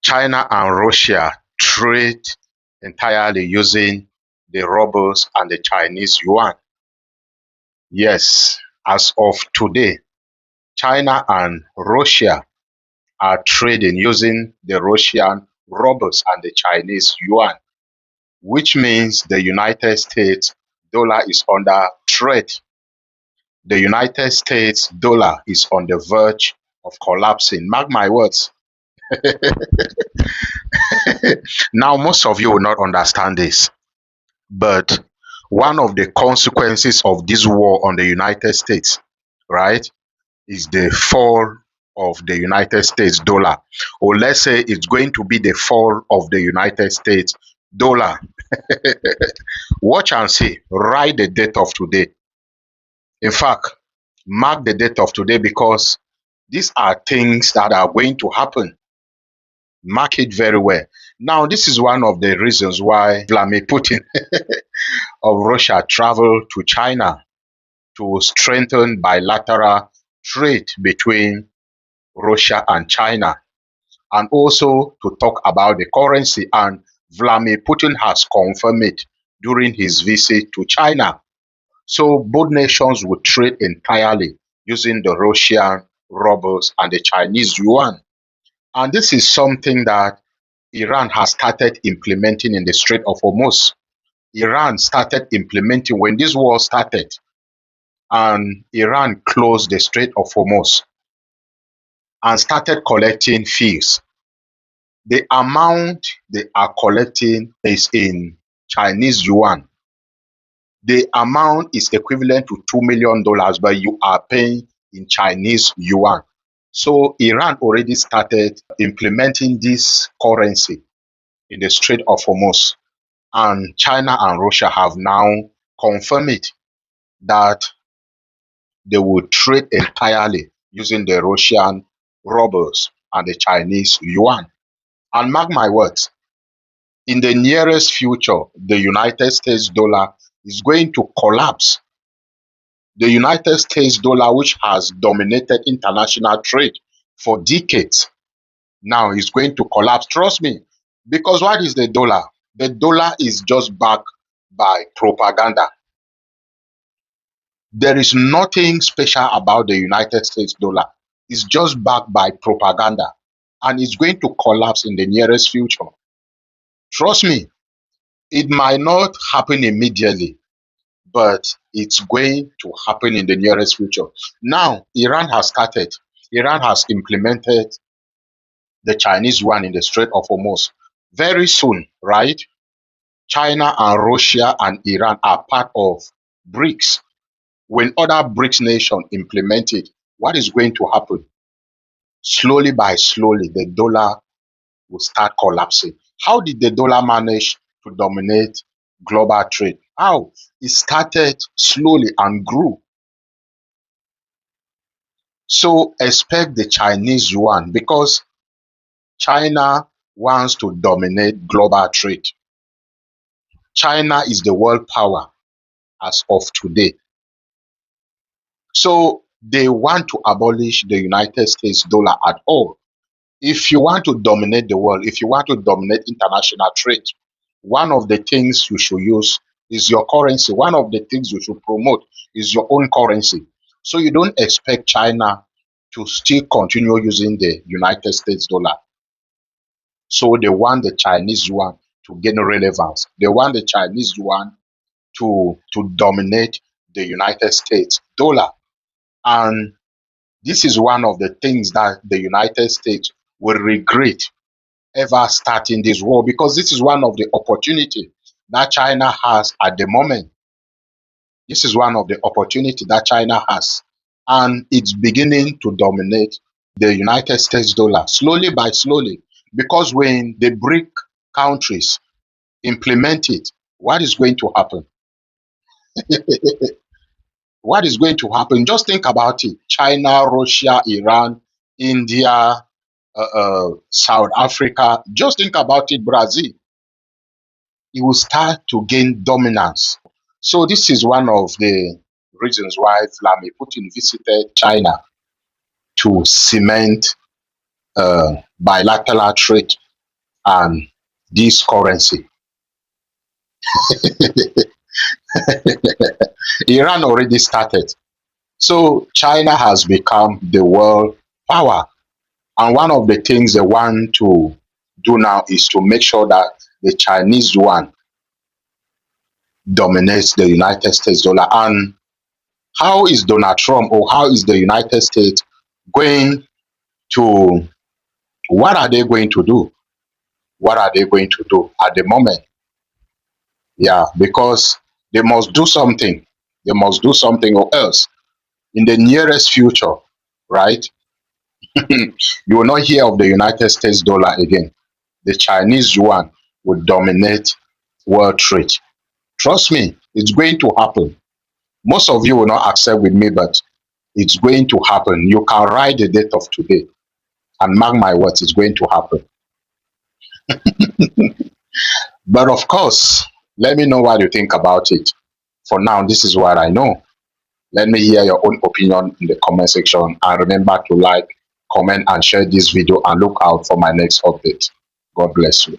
China and Russia trade entirely using the rubles and the Chinese yuan. Yes, as of today, China and Russia are trading using the Russian rubles and the Chinese yuan, which means the United States dollar is under threat. The United States dollar is on the verge of collapsing. Mark my words. Now, most of you will not understand this, but one of the consequences of this war on the United States, right, is the fall of the United States dollar. Or let's say it's going to be the fall of the United States dollar. Watch and see. Write the date of today. In fact, mark the date of today because these are things that are going to happen. Mark it very well. Now, this is one of the reasons why Vladimir Putin of Russia traveled to China to strengthen bilateral trade between Russia and China, and also to talk about the currency. And Vladimir Putin has confirmed it during his visit to China. So both nations will trade entirely using the Russian rubles and the Chinese yuan. And this is something that Iran has started implementing in the Strait of Hormuz. Iran started implementing when this war started, and Iran closed the Strait of Hormuz and started collecting fees. The amount they are collecting is in Chinese yuan. The amount is equivalent to $2 million, but you are paying in Chinese yuan. So Iran already started implementing this currency in the Strait of Hormuz. And China and Russia have now confirmed it that they will trade entirely using the Russian rubles and the Chinese yuan. And mark my words, in the nearest future, the United States dollar is going to collapse. The United States dollar, which has dominated international trade for decades, now is going to collapse. Trust me. Because what is the dollar? The dollar is just backed by propaganda. There is nothing special about the United States dollar. It's just backed by propaganda. And it's going to collapse in the nearest future. Trust me, it might not happen immediately, but it's going to happen in the nearest future. Now, Iran has started. Iran has implemented the Chinese yuan in the Strait of Hormuz. Very soon, right? China and Russia and Iran are part of BRICS. When other BRICS nations implement it, what is going to happen? Slowly by slowly, the dollar will start collapsing. How did the dollar manage to dominate global trade? How? It started slowly and grew. So expect the Chinese yuan because China wants to dominate global trade. China is the world power as of today. So they want to abolish the United States dollar at all. If you want to dominate the world, if you want to dominate international trade, one of the things you should use is your currency. One of the things you should promote is your own currency. So you don't expect China to still continue using the United States dollar. So they want the Chinese yuan to gain relevance. They want the Chinese yuan to dominate the United States dollar. And this is one of the things that the United States will regret ever starting this war because this is one of the opportunity that China has at the moment. This is one of the opportunity that China has. And it's beginning to dominate the United States dollar slowly by slowly. Because when the BRIC countries implement it, what is going to happen? What is going to happen? Just think about it. China, Russia, Iran, India, South Africa. Just think about it, Brazil. It will start to gain dominance. So this is one of the reasons why Vladimir Putin visited China to cement bilateral trade. and this currency. Iran already started. So China has become the world power. And one of the things they want to do now is to make sure that the Chinese yuan dominates the United States dollar. And how is Donald Trump or how is the United States going to, what are they going to do? What are they going to do at the moment? Yeah, because they must do something. They must do something or else in the nearest future, right? You will not hear of the United States dollar again. The Chinese yuan will dominate world trade. Trust me, it's going to happen. Most of you will not accept with me, but it's going to happen. You can write the date of today and mark my words, it's going to happen. But of course, let me know what you think about it. For now, this is what I know. Let me hear your own opinion in the comment section. And remember to like, comment, and share this video and look out for my next update. God bless you.